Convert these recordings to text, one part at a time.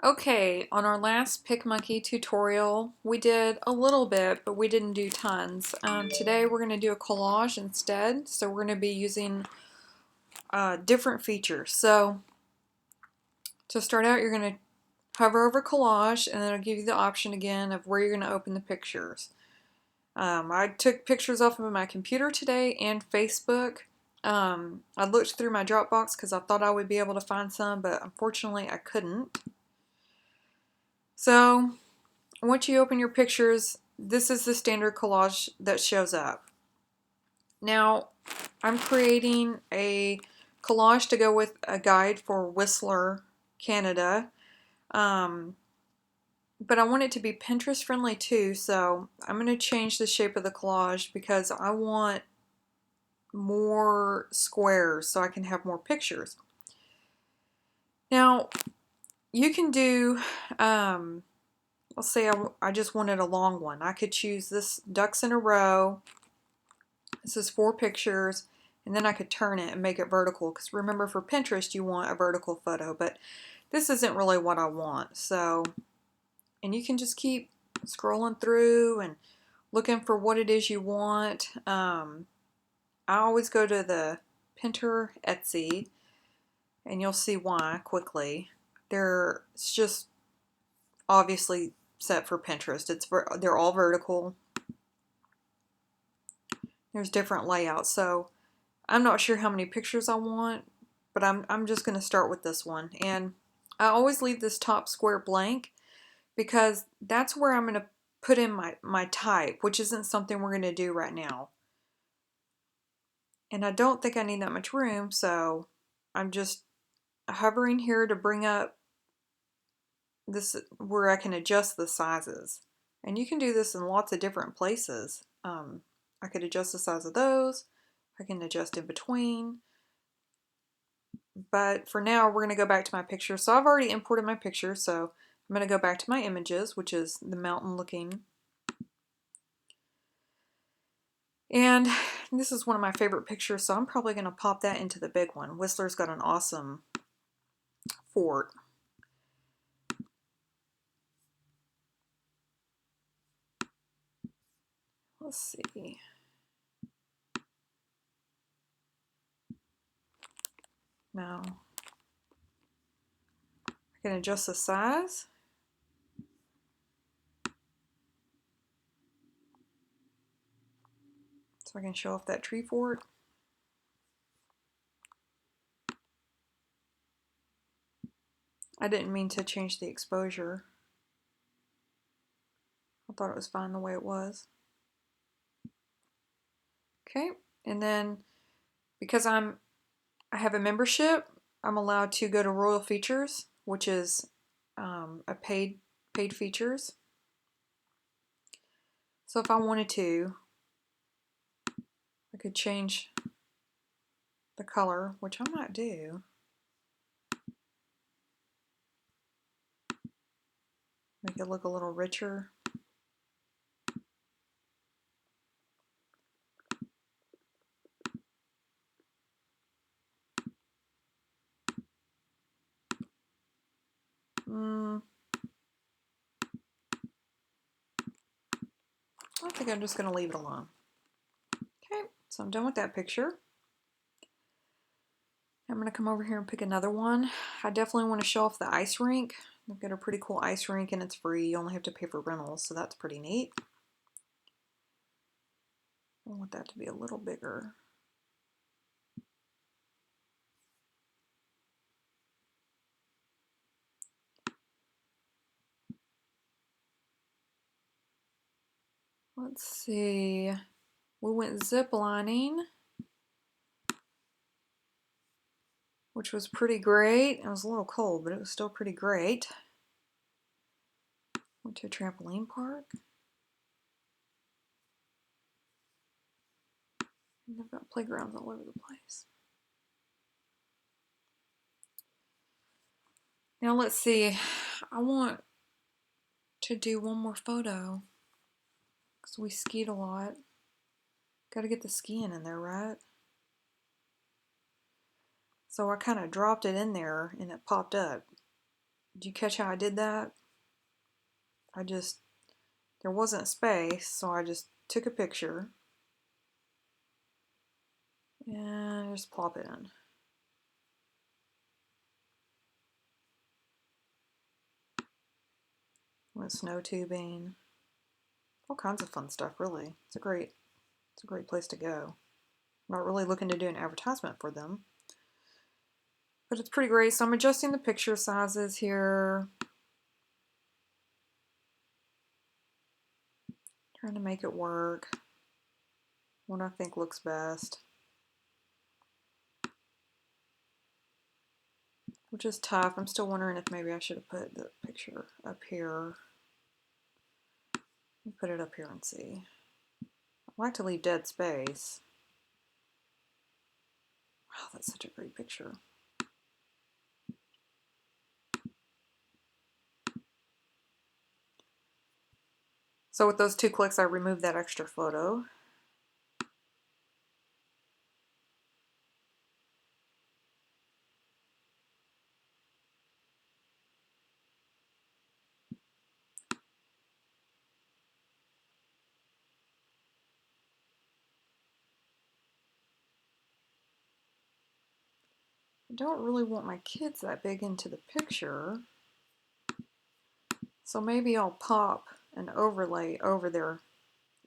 Okay, on our last PicMonkey tutorial, we did a little bit, but we didn't do tons. Today we're going to do a collage instead, so we're going to be using different features. So to start out, you're going to hover over collage, and then it'll give you the option again of where you're going to open the pictures. I took pictures off of my computer today and Facebook. I looked through my Dropbox because I thought I would be able to find some, but unfortunately I couldn't. So once you open your pictures, this is the standard collage that shows up. Now, I'm creating a collage to go with a guide for Whistler, Canada. But I want it to be Pinterest friendly too, so I'm going to change the shape of the collage because I want more squares so I can have more pictures. Now, you can do, let's say I just wanted a long one. I could choose this ducks in a row. This is 4 pictures, and then I could turn it and make it vertical, because remember, for Pinterest you want a vertical photo, but this isn't really what I want. So, and you can just keep scrolling through and looking for what it is you want. I always go to the Pinterest Etsy, and you'll see why quickly. It's just obviously set for Pinterest. They're all vertical. There's different layouts, so I'm not sure how many pictures I want, but I'm just going to start with this one. And I always leave this top square blank because that's where I'm going to put in my type, which isn't something we're going to do right now. And I don't think I need that much room, so I'm just hovering here to bring up this where I can adjust the sizes. And you can do this in lots of different places. I could adjust the size of those. I can adjust in between. But for now, we're going to go back to my picture. So I've already imported my picture, so I'm going to go back to my images, which is the mountain looking. And this is one of my favorite pictures, so I'm probably going to pop that into the big one. Whistler's got an awesome fort. Let's see. Now, I can adjust the size. So I can show off that tree fort. I didn't mean to change the exposure. I thought it was fine the way it was. Okay, and then because I have a membership, I'm allowed to go to Royal Features, which is a paid features. So if I wanted to, I could change the color, which I might do. Make it look a little richer. I think I'm just going to leave it alone. Okay, so I'm done with that picture. I'm going to come over here and pick another one. I definitely want to show off the ice rink. They've got a pretty cool ice rink and it's free. You only have to pay for rentals, so that's pretty neat. I want that to be a little bigger. Let's see. We went zip lining, which was pretty great. It was a little cold, but it was still pretty great. Went to a trampoline park. And they've got playgrounds all over the place. Now let's see. I want to do one more photo because we skied a lot. Got to get the skiing in there, right? So I kind of dropped it in there and it popped up. Did you catch how I did that? There wasn't space, so I just took a picture and just plop it in. Went snow tubing, all kinds of fun stuff. Really, it's a great place to go. I'm not really looking to do an advertisement for them, but it's pretty great. So I'm adjusting the picture sizes here, trying to make it work. What I think looks best, which is tough. I'm still wondering if maybe I should have put the picture up here. Let me put it up here and see. I like to leave dead space. Wow, that's such a great picture. So with those 2 clicks, I removed that extra photo. I don't really want my kids that big into the picture, so maybe I'll pop an overlay over their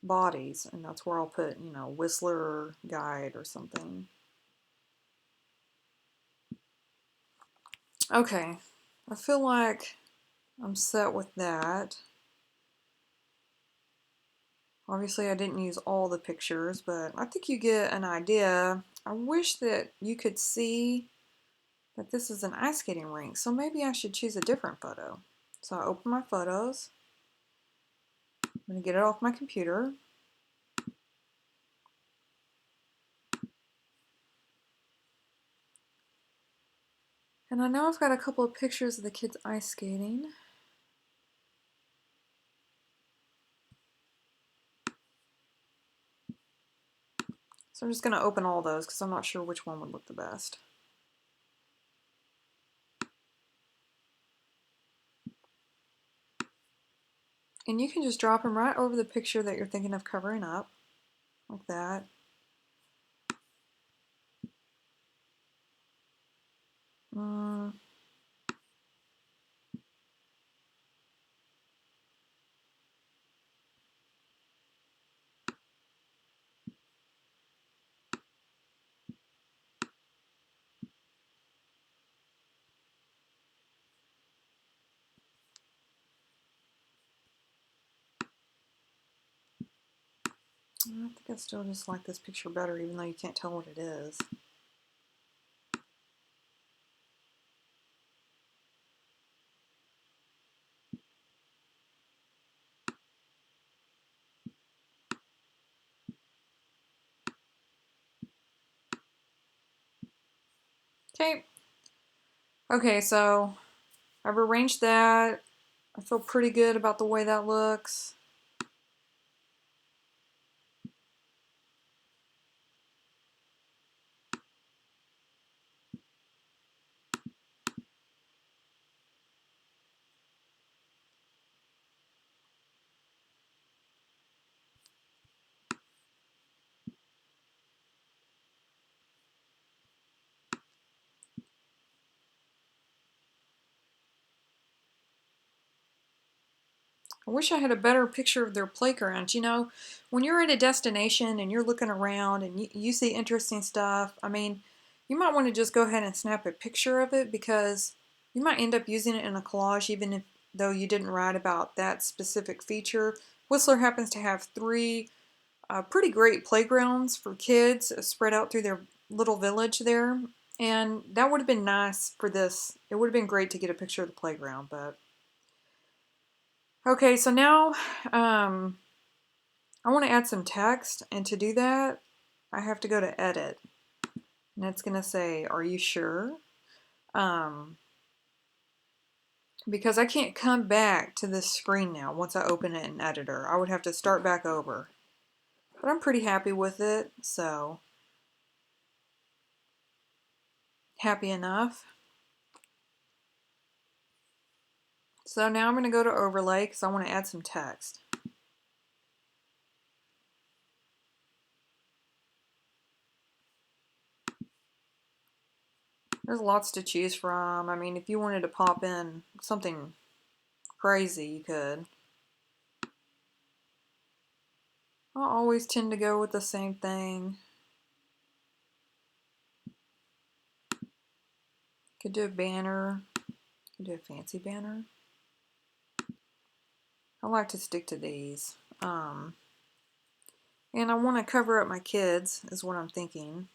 bodies, and that's where I'll put, you know, Whistler Guide or something. Okay, I feel like I'm set with that. Obviously, I didn't use all the pictures, but I think you get an idea. I wish that you could see that this is an ice skating rink, so maybe I should choose a different photo. So I open my photos. I'm going to get it off my computer. And I know I've got a couple of pictures of the kids ice skating. So I'm just going to open all those because I'm not sure which one would look the best. And you can just drop them right over the picture that you're thinking of covering up, like that. I think I still just like this picture better, even though you can't tell what it is. Okay. Okay, so I've arranged that. I feel pretty good about the way that looks. I wish I had a better picture of their playground. You know, when you're at a destination and you're looking around and you see interesting stuff, I mean, you might want to just go ahead and snap a picture of it because you might end up using it in a collage even if though you didn't write about that specific feature. Whistler happens to have 3 pretty great playgrounds for kids spread out through their little village there. And that would have been nice for this. It would have been great to get a picture of the playground, but okay, so now I want to add some text, and to do that, I have to go to Edit, and it's going to say, "Are you sure?" Because I can't come back to this screen now once I open it in Editor. I would have to start back over, but I'm pretty happy with it, so happy enough. So now I'm going to go to overlay because I want to add some text. There's lots to choose from. I mean, if you wanted to pop in something crazy, you could. I always tend to go with the same thing. Could do a banner. Could do a fancy banner. I like to stick to these. And I want to cover up my kids, is what I'm thinking.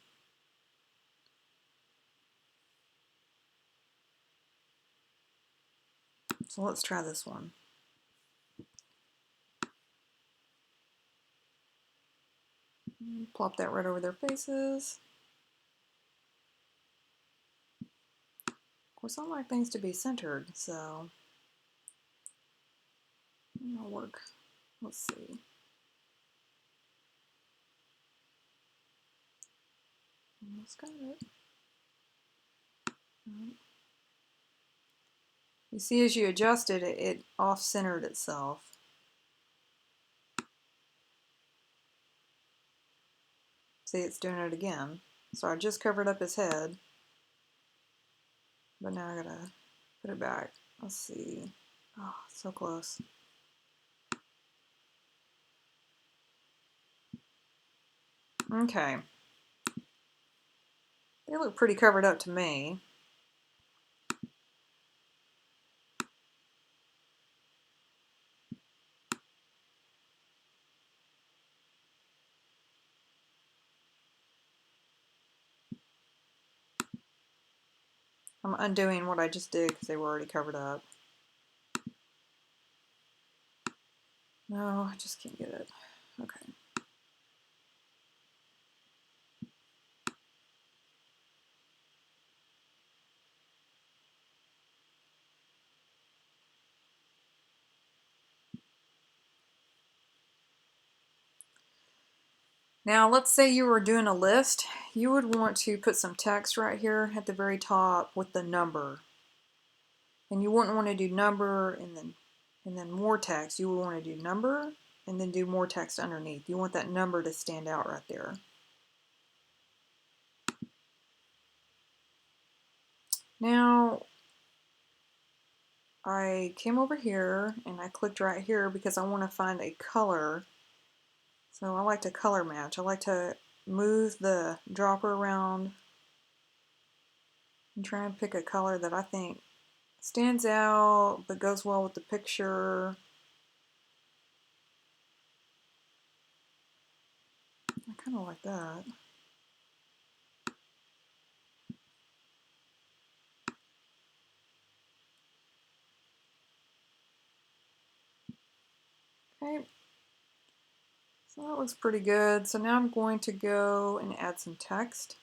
So let's try this one. Plop that right over their faces. Of course, I like things to be centered, so it'll work. Let's see. Almost got it. You see, as you adjust it, it off-centered itself. See, it's doing it again. So I just covered up his head, but now I gotta put it back. Let's see. Oh, so close. Okay. They look pretty covered up to me. I'm undoing what I just did because they were already covered up. No, I just can't get it. Okay. Now, let's say you were doing a list. You would want to put some text right here at the very top with the number. And you wouldn't want to do number and then more text. You would want to do number and then do more text underneath. You want that number to stand out right there. Now, I came over here and I clicked right here because I want to find a color. So I like to color match. I like to move the dropper around and try and pick a color that I think stands out but goes well with the picture. I kind of like that. Okay, so that looks pretty good. So now I'm going to go and add some text.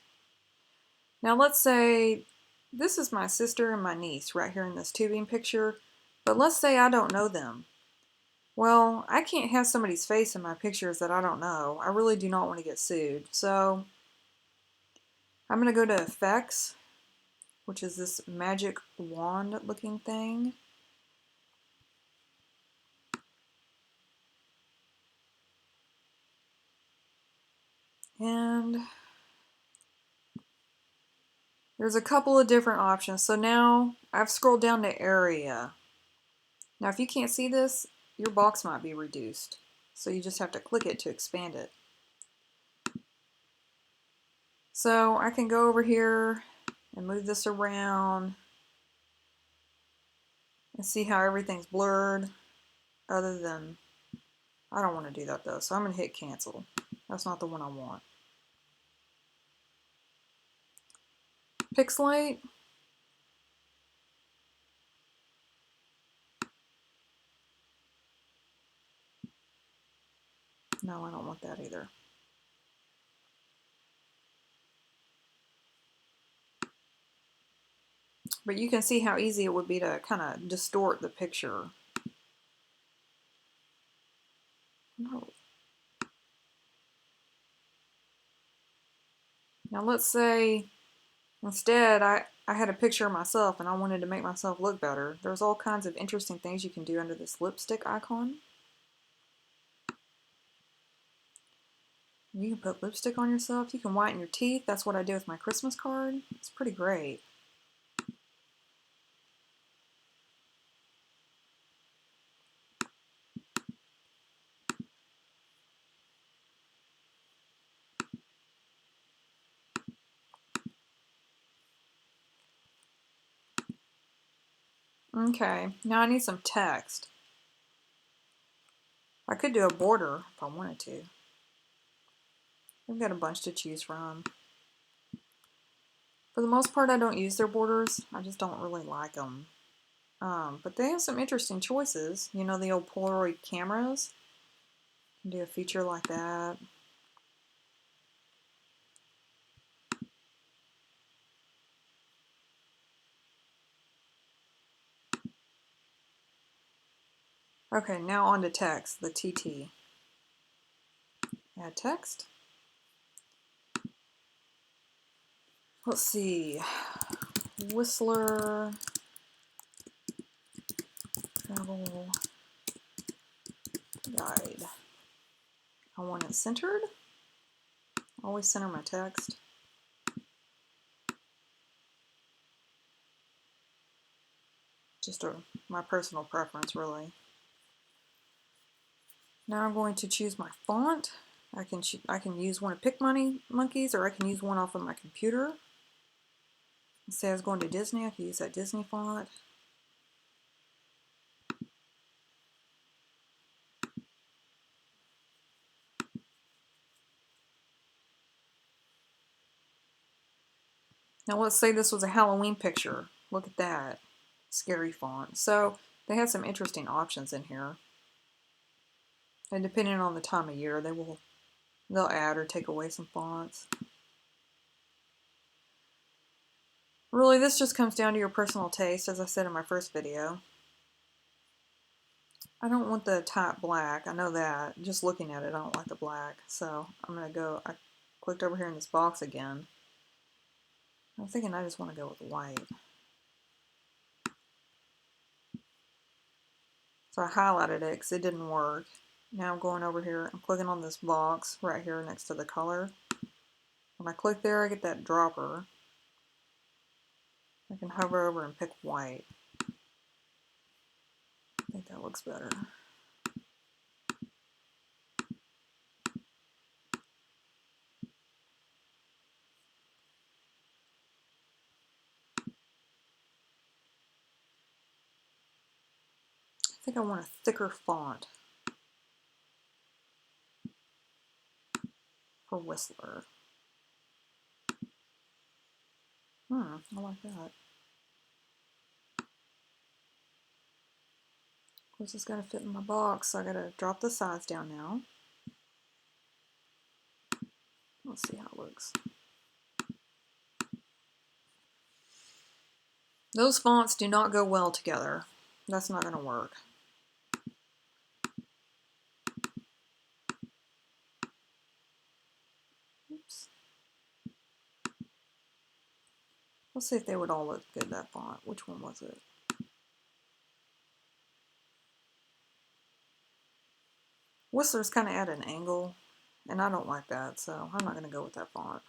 Now let's say this is my sister and my niece right here in this tubing picture, but let's say I don't know them. Well, I can't have somebody's face in my pictures that I don't know. I really do not want to get sued. So I'm going to go to Effects, which is this magic wand looking thing. And there's a couple of different options. So now I've scrolled down to area. Now if you can't see this, your box might be reduced. So you just have to click it to expand it. So I can go over here and move this around and see how everything's blurred, other than, I don't want to do that though, so I'm going to hit cancel. That's not the one I want. Pixelate. No, I don't want that either. But you can see how easy it would be to kind of distort the picture. No. Now let's say Instead, I had a picture of myself and I wanted to make myself look better. There's all kinds of interesting things you can do under this lipstick icon. You can put lipstick on yourself. You can whiten your teeth. That's what I did with my Christmas card. It's pretty great. Okay, now I need some text. I could do a border if I wanted to. I've got a bunch to choose from. For the most part, I don't use their borders. I just don't really like them. But they have some interesting choices. You know, the old Polaroid cameras. You can do a feature like that. Okay, now on to text, the TT. Add text. Let's see. Whistler travel guide. I want it centered. Always center my text. Just my personal preference, really. Now I'm going to choose my font. I can use one of PicMonkey's, or I can use one off of my computer. Let's say I was going to Disney, I could use that Disney font. Now let's say this was a Halloween picture. Look at that. Scary font. So they have some interesting options in here. And depending on the time of year, they'll add or take away some fonts. Really, this just comes down to your personal taste, as I said in my first video. I don't want the type black. I know that. Just looking at it, I don't like the black. So I'm going to go, I clicked over here in this box again. I'm thinking I just want to go with white. So I highlighted it because it didn't work. Now I'm going over here, I'm clicking on this box right here next to the color. When I click there, I get that dropper. I can hover over and pick white. I think that looks better. I think I want a thicker font for Whistler. I like that. Of course, it's got to fit in my box, so I got to drop the size down now. Let's see how it looks. Those fonts do not go well together. That's not going to work. Oops. Let's see if they would all look good, that font. Which one was it? Whistler's kind of at an angle, and I don't like that, so I'm not going to go with that font.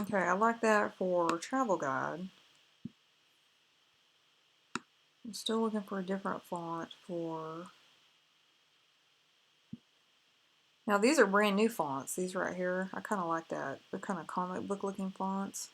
Okay, I like that for travel guide. I'm still looking for a different font for... Now these are brand new fonts, these right here. I kind of like that. They're kind of comic book looking fonts.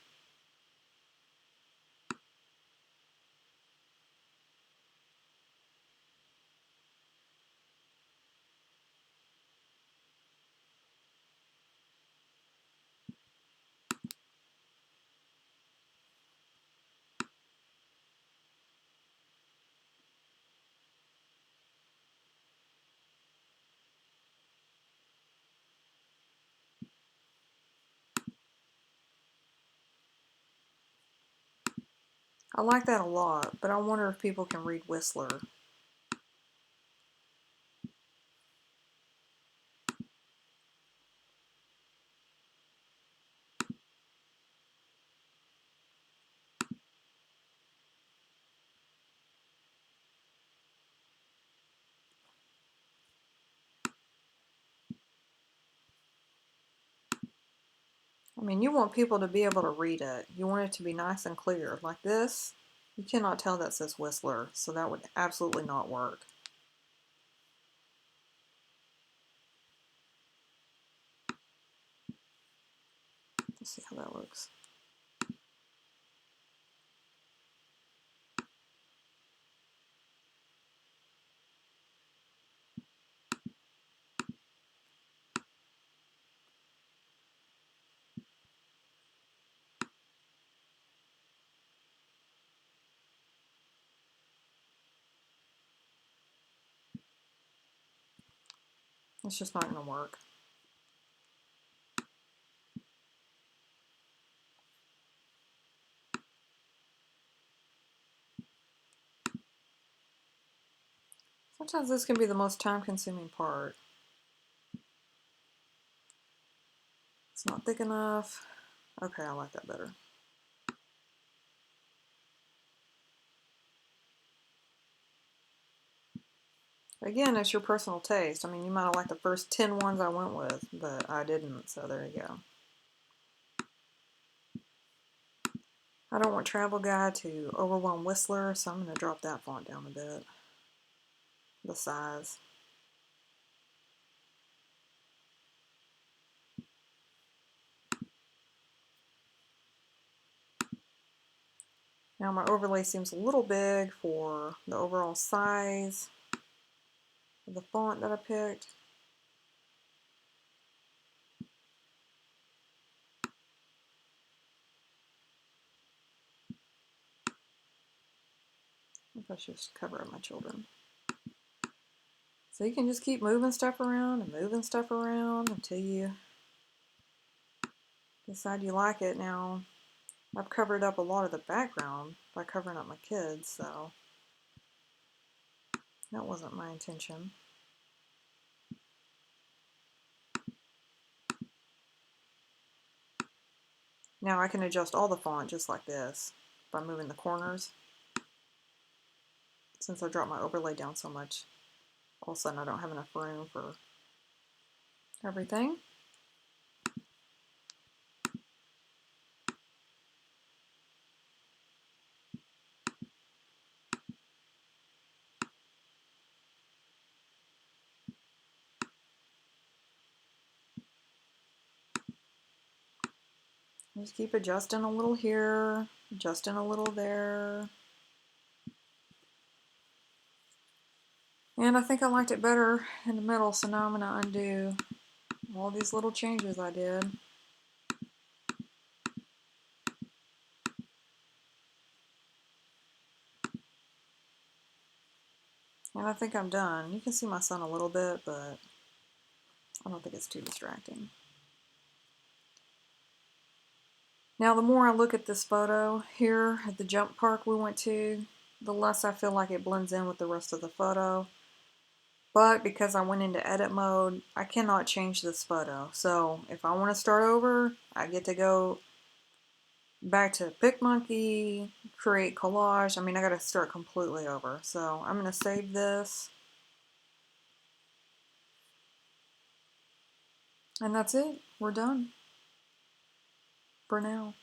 I like that a lot, but I wonder if people can read Whistler. I mean, you want people to be able to read it. You want it to be nice and clear. Like this, you cannot tell that says Whistler, so that would absolutely not work. Let's see how that looks. It's just not going to work. Sometimes this can be the most time-consuming part. It's not thick enough. Okay, I like that better. Again, it's your personal taste. I mean, you might have liked the first 10 ones I went with, but I didn't, so there you go. I don't want Travel Guide to overwhelm Whistler, so I'm going to drop that font down a bit. The size. Now my overlay seems a little big for the overall size of the font that I picked. I think I should just cover up my children. So you can just keep moving stuff around and moving stuff around until you decide you like it. Now, I've covered up a lot of the background by covering up my kids, so that wasn't my intention. Now I can adjust all the font just like this by moving the corners. Since I dropped my overlay down so much, all of a sudden I don't have enough room for everything. Just keep adjusting a little here, adjusting a little there. And I think I liked it better in the middle, so now I'm going to undo all these little changes I did. And I think I'm done. You can see my son a little bit, but I don't think it's too distracting. Now, the more I look at this photo here at the jump park we went to, the less I feel like it blends in with the rest of the photo. But because I went into edit mode, I cannot change this photo. So if I want to start over, I get to go back to PicMonkey, create collage. I mean, I got to start completely over. So I'm going to save this. And that's it. We're done for now.